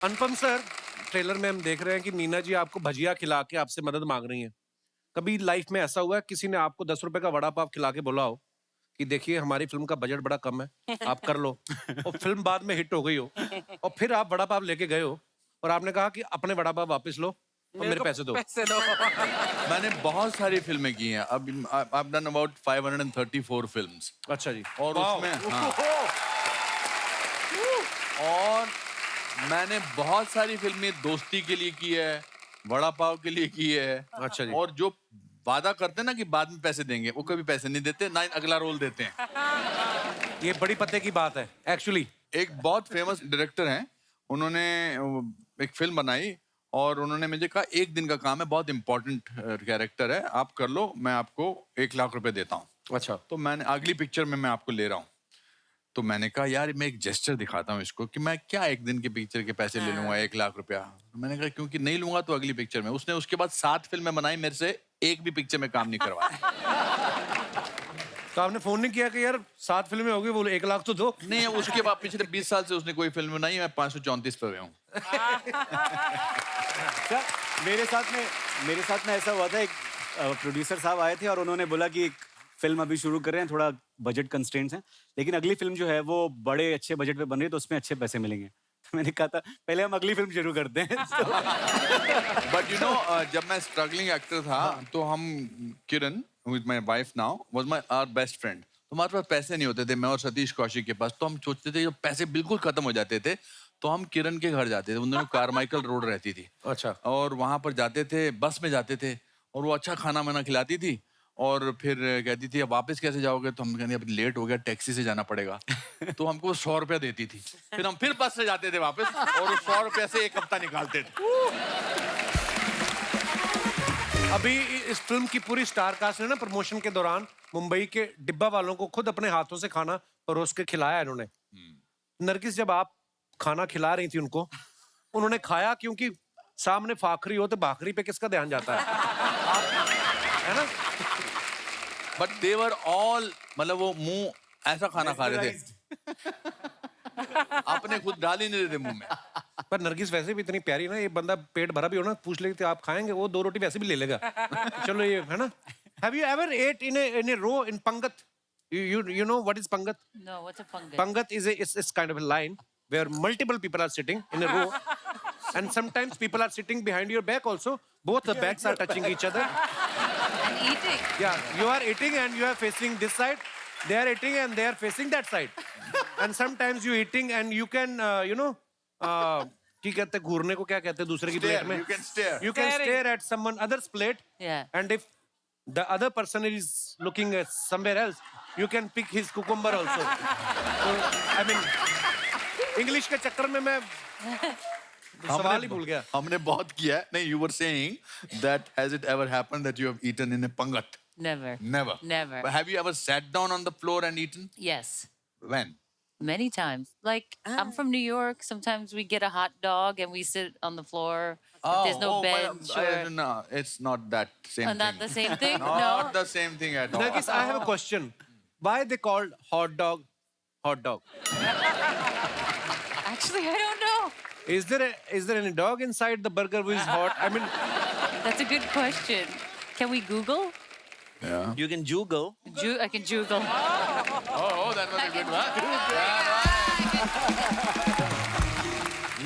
अनुपम sir, trailer में हम देख रहे हैं कि मीना जी आपको भजिया खिला के आपसे मदद मांग रही हैं। कभी लाइफ में ऐसा हुआ है किसी ने आपको 10 रुपए का वड़ा पाव खिला के बोला हो कि देखिए हमारी फिल्म का बजट बड़ा कम है, आप कर लो, और फिल्म बाद में हिट हो गई हो और फिर आप वड़ा पाव लेके गए हो और आपने कहा कि अपने वड़ा पाव वापस लो और मेरे पैसे दो। मैंने बहुत सारी फिल्में की हैं। अब I've done about 534 फिल्म्स। अच्छा जी। और उसमें और मैंने बहुत सारी फिल्में दोस्ती के लिए की है, वड़ा पाव के लिए की है। अच्छा जी। और जो वादा करते हैं ना कि बाद में पैसे देंगे, वो कभी पैसे नहीं देते, ना अगला रोल देते हैं। ये बड़ी पते की बात है एक्चुअली। एक बहुत फेमस डायरेक्टर हैं, उन्होंने एक फिल्म बनाई और उन्होंने मुझे कहा 1 दिन का काम है, बहुत इंपॉर्टेंट कैरेक्टर है, आप कर लो, मैं आपको 1 लाख रुपए देता हूँ। अच्छा। तो मैंने अगली पिक्चर में मैं आपको ले रहा हूँ। तो मैंने कहा यार मैं एक जेस्चर दिखाता हूँ इसको कि मैं क्या 1 दिन के पिक्चर के पैसे ले लूंगा 1 लाख रुपया। तो मैंने कहा क्योंकि नहीं लूंगा तो अगली पिक्चर में। उसने उसके बाद 7 फिल्में बनाई, मेरे से एक भी पिक्चर में काम नहीं करवाया। तो आपने फोन नहीं किया कि यार 7 फिल्में हो गई, बोलो 1 लाख तो दो? नहीं, उसके बाद पिछले 20 साल से उसने कोई फिल्म बनाई, मैं 534 पे हूँ। सर, मेरे साथ में ऐसा हुआ था, एक प्रोड्यूसर साहब आए थे और उन्होंने बोला कि एक फिल्म अभी शुरू कर रहे हैं, थोड़ा बजट कंस्ट्रेंट्स हैं, लेकिन अगली फिल्म जो है वो बड़े अच्छे बजट पे बन रही है तो उसमें अच्छे पैसे मिलेंगे। तो मैंने कहा था पहले हम अगली फिल्म शुरू करते हैं। बट यू नो जब मैं स्ट्रगलिंग एक्टर था तो हम Kiran with my wife now was my our best friend. तो हमारे पास पैसे नहीं होते थे, मैं और सतीश कौशिक के पास। तो हम सोचते थे जब पैसे बिल्कुल खत्म हो जाते थे तो हम किरण के घर जाते थे। उन दोनों कारमाइकल रोड रहती थी। अच्छा। और वहां पर जाते थे, बस में जाते थे और वो अच्छा खाना वाना खिलाती थी और फिर कहती थी अब वापस कैसे जाओगे? तो हम कहते अब लेट हो गया, टैक्सी से जाना पड़ेगा। तो हमको 100 रुपया देती थी, फिर हम फिर बस से जाते थे वापस और 100 रुपया से 1 हफ्ता निकालते थे। अभी इस फिल्म की पूरी स्टार कास्ट ने ना प्रमोशन के दौरान मुंबई के डिब्बा वालों को खुद अपने हाथों से खाना परोस के खिलाया इन्होंने। नरगिस, जब आप खाना खिला रही थी उनको, उन्होंने खाया क्योंकि सामने फाखरी हो तो भाखरी पे किसका ध्यान जाता है? है ना? बट दे वर ऑल, मतलब वो मुंह ऐसा खाना खा रहे थे, अपने खुद डाल ही नहीं रहे थे मुंह में। पर नरगिस वैसे भी इतनी प्यारी ना, ये बंदा पेट भरा भी हो ना, पूछ लेती आप खाएंगे, वो 2 रोटी वैसे भी ले लेगा। चलो ये है ना। Have you ever ate in a row in Pangat? You know what is Pangat? No, what's a fungus? Pangat is kind of a line where multiple people are sitting in a row, and sometimes people are sitting behind your back also. Both the backs are touching each other. And eating. Yeah, you are eating and you are facing this side. They are eating and they are facing that side. And sometimes you eating and you can, क्या कहते हैं, घूरने को क्या कहते हैं दूसरे की plate में? You can stare. You can stare at someone other's plate. Yeah. And if the other person is looking at somewhere else, you can pick his cucumber also. So, I mean, English के चक्कर में मैं सवाल ही भूल गया। हमने बहुत किया है। नहीं, you were saying that has it ever happened that you have eaten in a pangat? Never. Never. Never. But have you ever sat down on the floor and eaten? Yes. When? Many times. Like, I'm from New York. Sometimes we get a hot dog and we sit on the floor. If there's no bench or... No, it's not that same thing. Not the same thing? Not No? the same thing at all. Nargis, I have a question. Why they called hot dog hot dog? Actually, I don't know. Is there any dog inside the burger which is hot? I mean, That's a good question. Can we Google? Yeah. You can jugal. I can Google. Oh, that was a good one.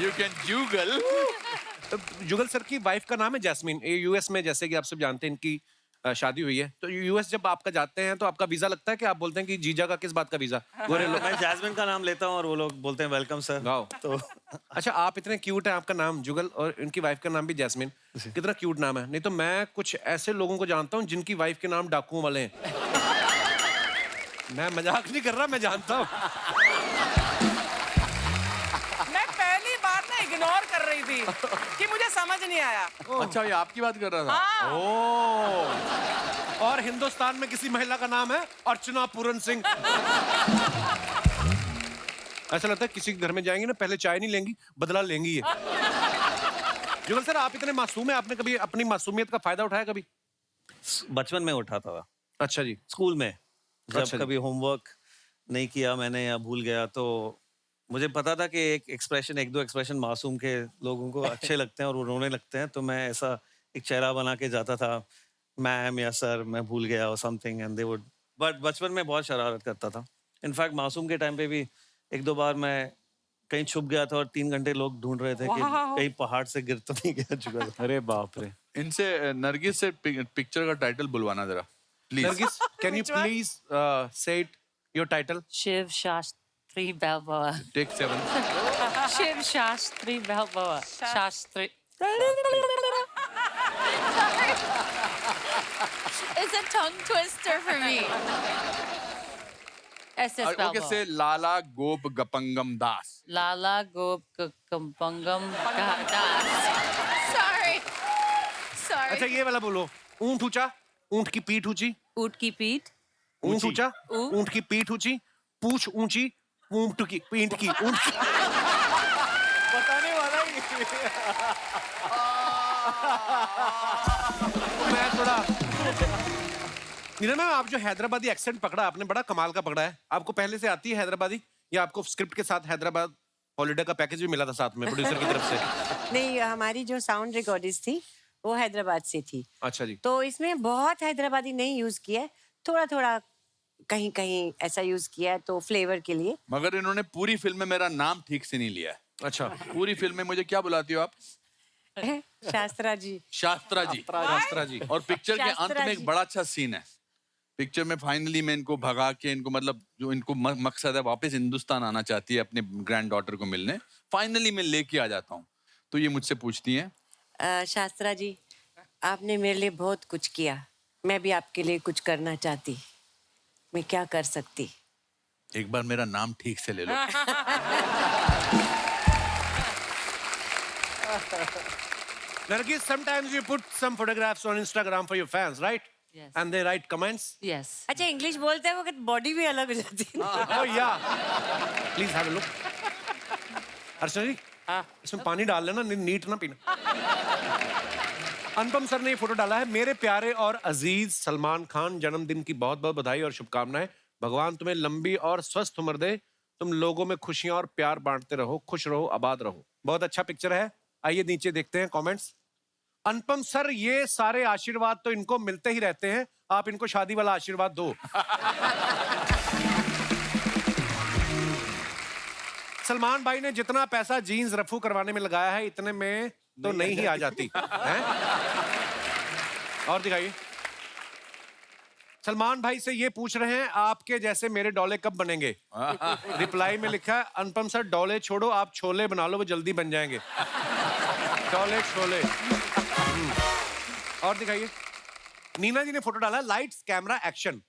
You can jugal. Jugal sir की wife का नाम है jasmine. ये US में, जैसे कि आप सब जानते हैं, इनकी शादी हुई है। तो यूएस जब आपका जाते हैं तो आपका वीजा लगता है कि आप बोलते हैं कि जीजा का किस बात का वीजा? गोरे लोग। मैं जैस्मिन का नाम लेता हूँ और वो लोग बोलते हैं वेलकम सर। वाओ। तो अच्छा, आप इतने क्यूट हैं, आपका नाम जुगल और इनकी वाइफ का नाम भी जैस्मिन। कितना क्यूट नाम है। नहीं तो मैं कुछ ऐसे लोगों को जानता हूँ जिनकी वाइफ के नाम डाकुओं वाले हैं। मैं मजाक नहीं कर रहा, मैं जानता हूँ। मैं पहली बार ना इग्नोर कर रही थी कि मुझे समझ नहीं आया। अच्छा, ये आपकी बात कर रहा था। हाँ। ओह। और हिंदुस्तान में किसी महिला का नाम है अर्चना पूरन सिंह। ऐसा लगता है किसी के घर में जाएंगे ना, पहले चाय नहीं लेंगी, बदला लेंगी ये। जुगल सर, आप इतने मासूम हैं, आपने कभी अपनी मासूमियत का फायदा उठाया कभी? बचपन में उठाता था। अच्छा जी। स्कूल में जब अच्छा जी। कभी होमवर्क नहीं किया मैंने या भूल गया तो मुझे पता था कि एक दो एक्सप्रेशन मासूम के लोगों को अच्छे लगते हैं और वो रोने लगते हैं, तो मैं ऐसा एक चेहरा बना के जाता था, मैम या सर मैं भूल गया और something, and they would, but बचपन में बहुत शरारत करता था। इनफैक्ट मासूम के टाइम पे भी एक दो बार मैं कहीं छुप गया था और 3 घंटे लोग ढूंढ रहे थे कि कहीं पहाड़ से गिर तो नहीं गया चुका था। अरे बाप रे। इनसे नरगिस से पिक्चर का टाइटल बुलवाना जरा please. Nargis, can you Which one? please say it, your title? Shiv Shastri Balboa. Take 7। Shiv Shastri Balboa. Shastri. It's a tongue twister for me. SS okay Balboa. से लाला गोप गपंगम दास। Lala Gop Kampangam Das. Sorry. अच्छा Sorry. ये वाला बोलो, ऊंट ऊंचा, ऊंट की पीठ ऊंची, Oot ki peet. ऊंट ऊंचा, ऊंट। ऊंट की पीठ ऊंची, पूछ ऊंची, ऊंट की पीठ की ऊंट की। बताने वाला ही मैं थोड़ा नीना मैम, आप जो हैदराबादी एक्सेंट पकड़ा आपने, बड़ा कमाल का पकड़ा है। आपको पहले से आती है हैदराबादी या आपको स्क्रिप्ट के साथ हैदराबाद हॉलिडे का पैकेज भी मिला था साथ में प्रोड्यूसर की तरफ से? नहीं, हमारी जो साउंड रिकॉर्डिस्ट थी वो हैदराबाद से थी, अच्छा जी। तो इसमें बहुत हैदराबादी नहीं यूज किया है, थोड़ा थोड़ा कहीं कहीं ऐसा यूज किया है तो फ्लेवर के लिए। मगर इन्होंने पूरी फिल्म में मेरा नाम ठीक से नहीं लिया है। अच्छा, पूरी फिल्म में मुझे क्या बुलाती हो आप? शास्त्रा जी। शास्त्रा जी। शास्त्रा जी। और पिक्चर के अंत शास्त्रा में जी। एक बड़ा अच्छा सीन है। पिक्चर में फाइनली मैं इनको भगा के, इनको मतलब जो इनको मकसद है वापस हिंदुस्तान आना चाहती है अपने ग्रैंड डॉटर को मिलने, फाइनली मैं लेके आ जाता हूँ, तो ये मुझसे पूछती हैं शास्त्रा जी, आपने मेरे लिए बहुत कुछ किया, मैं भी आपके लिए कुछ करना चाहती, मैं क्या कर सकती? एक बार मेरा नाम ठीक से ले लो। Nargis, sometimes you put some photographs on Instagram for your fans, right? Yes. And they write comments. Yes. अच्छा, इंग्लिश बोलते हैं वो बॉडी भी अलग हो जाती है ना। Oh yeah. Please have a look. अर्चना जी, इसमें पानी डाल लेना, नीट ना पीना। अनुपम सर ने ये फोटो डाला है। मेरे प्यारे और अजीज सलमान खान, जन्मदिन की बहुत बहुत बधाई और शुभकामनाएं। भगवान तुम्हें लंबी और स्वस्थ उम्र दे, तुम लोगों में खुशियां और प्यार बांटते रहो, खुश रहो, आबाद रहो। बहुत अच्छा पिक्चर है। आइए नीचे देखते हैं कमेंट्स। अनुपम सर, ये सारे आशीर्वाद तो इनको मिलते ही रहते हैं, आप इनको शादी वाला आशीर्वाद दो। सलमान भाई ने जितना पैसा जीन्स रफू करवाने में लगाया है, इतने में तो नहीं ही आ जाती हैं? और दिखाइए। सलमान भाई से ये पूछ रहे हैं, आपके जैसे मेरे डोले कब बनेंगे? रिप्लाई में लिखा है, अनुपम सर डोले छोड़ो, आप छोले बना लो, वो जल्दी बन जाएंगे। डोले छोले। और दिखाइए। नीना जी ने फोटो डाला, लाइट्स कैमरा एक्शन,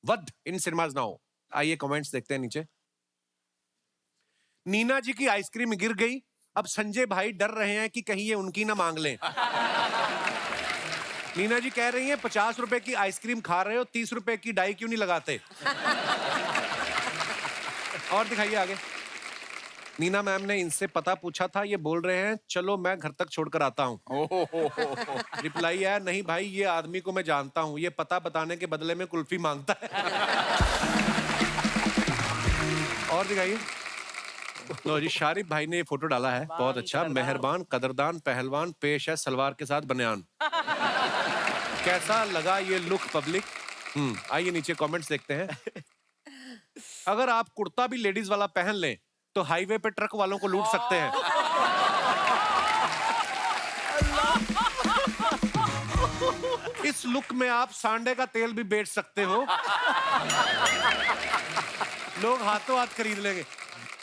वध इन सिनेमाज नाउ। आइए कमेंट्स देखते हैं नीचे। नीना जी की आइसक्रीम गिर गई, अब संजय भाई डर रहे हैं कि कहीं ये उनकी ना मांग लें। नीना जी कह रही हैं, 50 रुपए की आइसक्रीम खा रहे हो, 30 रुपए की डाई क्यों नहीं लगाते? और दिखाइए आगे। नीना मैम ने इनसे पता पूछा था, ये बोल रहे हैं चलो मैं घर तक छोड़कर आता हूँ। रिप्लाई है, नहीं भाई ये आदमी को मैं जानता हूँ, ये पता बताने के बदले में कुल्फी मांगता है। और दिखाइए। लो जी, शारिफ भाई ने ये फोटो डाला है, बहुत अच्छा। मेहरबान, कदरदान, पहलवान, पेश है सलवार के साथ बनियान। कैसा लगा ये लुक पब्लिक? आइए नीचे कमेंट्स देखते हैं। अगर आप कुर्ता भी लेडीज वाला पहन लें तो हाईवे पे ट्रक वालों को लूट सकते हैं। इस लुक में आप सांडे का तेल भी बेच सकते हो, लोग हाथों हाथ खरीद लेंगे।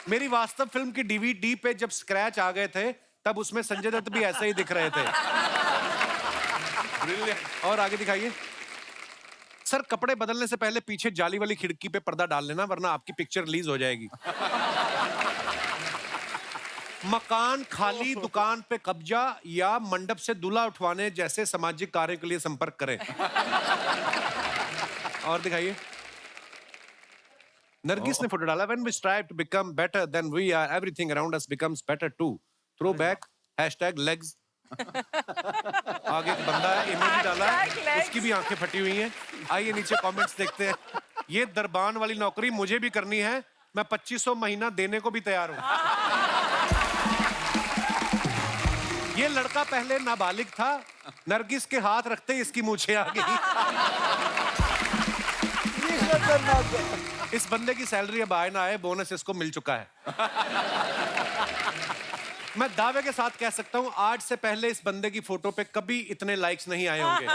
मेरी वास्तव फिल्म की डीवीडी पे जब स्क्रैच आ गए थे, तब उसमें संजय दत्त भी ऐसे ही दिख रहे थे। और आगे दिखाइए। सर, कपड़े बदलने से पहले पीछे जाली वाली खिड़की पे पर्दा डाल लेना, वरना आपकी पिक्चर रिलीज हो जाएगी। मकान खाली, दुकान पे कब्जा या मंडप से दूल्हा उठवाने जैसे सामाजिक कार्य के लिए संपर्क करें। और दिखाइए। नरगिस ने फोटो डाला, when we strive to become better than we are, everything around us becomes better too. Throwback #legs। आगे एक बंदा है, इमेज डाला है, #legs। उसकी भी आंखें फटी हुई हैं। आइए नीचे कमेंट्स देखते हैं। ये दरबान वाली नौकरी मुझे भी करनी है, मैं 2500 महीना देने को भी तैयार हूं। ये लड़का पहले नाबालिग था, नरगिस के हाथ रखते ही इसकी मूछें आ गई। इस बंदे की सैलरी अब आए ना आए, बोनस इसको मिल चुका है। मैं दावे के साथ कह सकता हूं, आज से पहले इस बंदे की फोटो पे कभी इतने लाइक्स नहीं आए होंगे।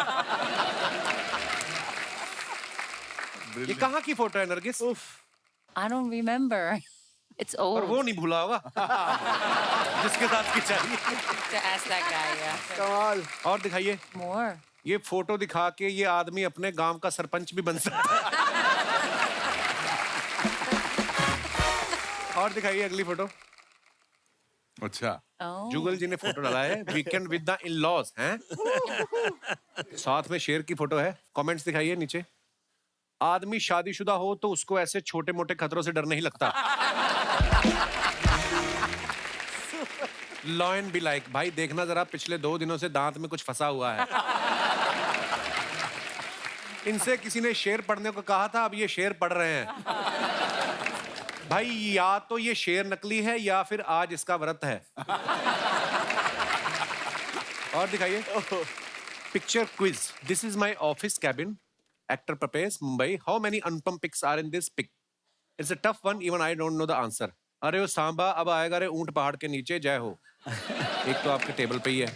ये कहाँ की फोटो है Nargis? I don't remember. It's और old. वो नहीं भूला होगा जिसके साथ की चाहिए। To ask that guy, yeah. कमाल। और दिखाइए, More. ये फोटो दिखा के ये आदमी अपने गांव का सरपंच भी बन सकता है। और दिखाइए अगली फोटो। अच्छा, Oh. जुगल जी ने फोटो डाला है, वीकेंड विद द इन-लॉज हैं। साथ में शेर की फोटो है। कमेंट्स दिखाइए नीचे। आदमी शादीशुदा हो तो उसको ऐसे छोटे मोटे खतरों से डर नहीं लगता। लॉयन बी लाइक, भाई देखना जरा, पिछले 2 दिनों से दांत में कुछ फंसा हुआ है। इनसे किसी ने शेर पढ़ने को कहा था, अब ये शेर पढ़ रहे हैं। भाई या तो ये शेर नकली है या फिर आज इसका व्रत है। और दिखाइए, picture quiz. This is my office cabin, actor प्रपेस, Mumbai. How many Anupam pics are in this pic? It's a tough one, even I don't know the answer. अरे वो सांबा अब आएगा रे ऊंट पहाड़ के नीचे, जय हो। एक तो आपके टेबल पे ही है,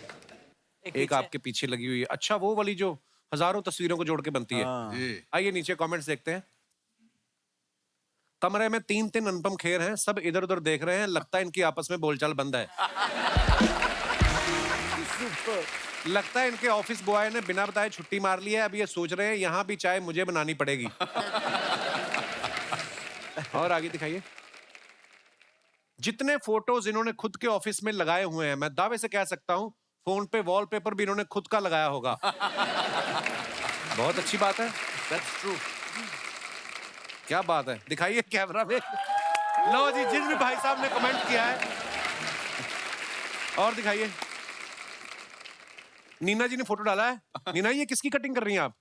एक आपके पीछे लगी हुई है। अच्छा, वो वाली जो हजारों तस्वीरों को जोड़ के बनती है। जी। आइए नीचे कमेंट्स देखते हैं। कमरे में 3 अनुपम खेर हैं, सब इधर उधर देख रहे हैं, लगता है इनकी आपस में बोलचाल बंद है। लगता है इनके ऑफिस बॉय ने बिना बताए छुट्टी मार ली है, अब ये सोच रहे हैं यहाँ भी चाय मुझे बनानी पड़ेगी। और आगे दिखाइए। जितने फोटोज इन्होंने खुद के ऑफिस में लगाए हुए हैं, मैं दावे से कह सकता हूं फोन पे वॉलपेपर भी इन्होंने खुद का लगाया होगा। बहुत अच्छी बात है। That's true. क्या बात है, दिखाइए कैमरा में। लो जी, जिस भी भाई साहब ने कमेंट किया है। और दिखाइए, नीना जी ने फोटो डाला है। नीना, ये किसकी कटिंग कर रही हैं आप?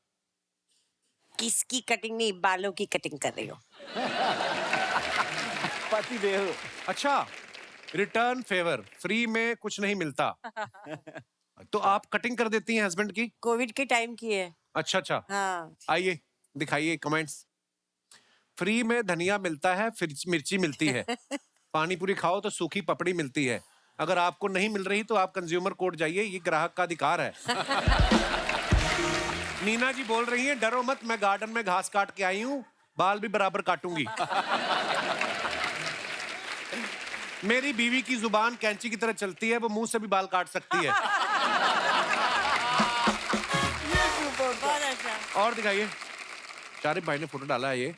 किसकी कटिंग नहीं, बालों की कटिंग कर रही हूँ। पति देव। अच्छा, रिटर्न फेवर, फ्री में कुछ नहीं मिलता। तो आप कटिंग कर देती हैं हस्बैंड की? कोविड के टाइम की है। अच्छा अच्छा, हाँ। आइए दिखाइए कमेंट्स। फ्री में धनिया मिलता है, फिर मिर्ची मिलती है। पानी पूरी खाओ तो सूखी पपड़ी मिलती है। अगर आपको नहीं मिल रही तो आप कंज्यूमर कोर्ट जाइए, ये ग्राहक का अधिकार है। नीना जी बोल रही हैं, डरो मत, मैं गार्डन में घास काट के आई हूँ, बाल भी बराबर काटूंगी। मेरी बीवी की जुबान कैंची की तरह चलती है, वो मुंह से भी बाल काट सकती है। बहुत अच्छा। और दिखाइए, शारिफ भाई ने फोटो डाला है। ये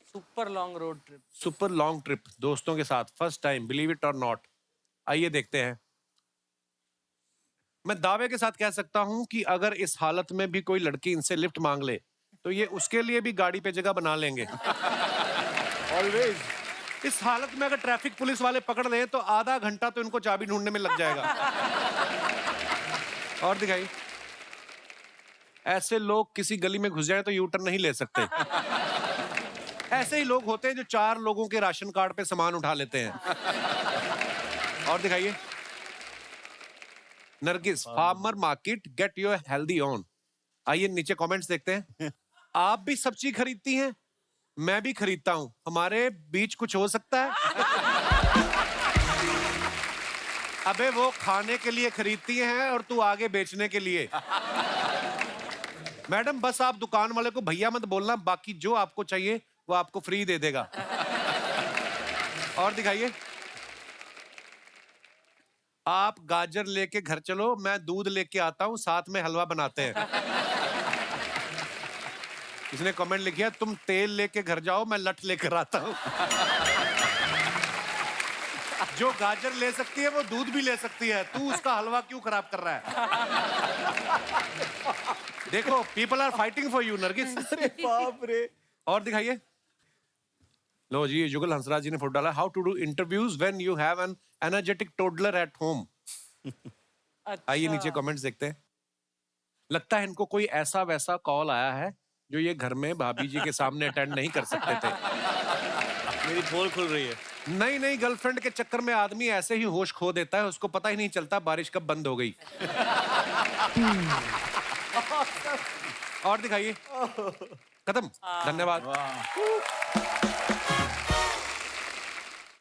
super long road trip. Super long trip दोस्तों के साथ, फर्स्ट टाइम, बिलीव इट और नॉट। आइए देखते हैं। मैं दावे के साथ कह सकता हूं कि अगर इस हालत में भी कोई लड़की इनसे लिफ्ट मांग ले तो ये उसके लिए भी गाड़ी पे जगह बना लेंगे। ऑलवेज। इस हालत में अगर ट्रैफिक पुलिस वाले पकड़ ले तो आधा घंटा तो इनको चाबी ढूंढने में लग जाएगा। और दिखाइए, ऐसे लोग किसी गली में घुस जाए तो यू टर्न नहीं ले सकते। ऐसे ही लोग होते हैं जो 4 लोगों के राशन कार्ड पे सामान उठा लेते हैं। और दिखाइए, Nargis, farmer market, get your healthy on. आइए नीचे कमेंट्स देखते हैं। आप भी सब्जी खरीदती हैं, मैं भी खरीदता हूं, हमारे बीच कुछ हो सकता है? अबे वो खाने के लिए खरीदती हैं और तू आगे बेचने के लिए। मैडम बस आप दुकान वाले को भैया मत बोलना, बाकी जो आपको चाहिए वो आपको फ्री दे देगा। और दिखाइए, आप गाजर लेके घर चलो, मैं दूध लेके आता हूं, साथ में हलवा बनाते हैं। इसने कमेंट लिखा, तुम तेल लेके घर जाओ, मैं लठ लेकर आता हूं। जो गाजर ले सकती है वो दूध भी ले सकती है, तू उसका हलवा क्यों खराब कर रहा है? देखो, people are fighting for you Nargis. अरे बाप रे। और दिखाइए, लो जी, जुगल हंसराज जी ने फोटो डाला। How to do interviews when you have an energetic toddler at home. आइए नीचे कमेंट्स देखते हैं। लगता है इनको कोई ऐसा वैसा कॉल आया है जो ये घर में भाभी जी के सामने अटेंड नहीं कर सकते थे। मेरी पोल खुल रही है। नई नई गर्लफ्रेंड के चक्कर में आदमी ऐसे ही होश खो देता है, उसको पता ही नहीं चलता बारिश कब बंद हो गई। और दिखाइए। खत्म। धन्यवाद।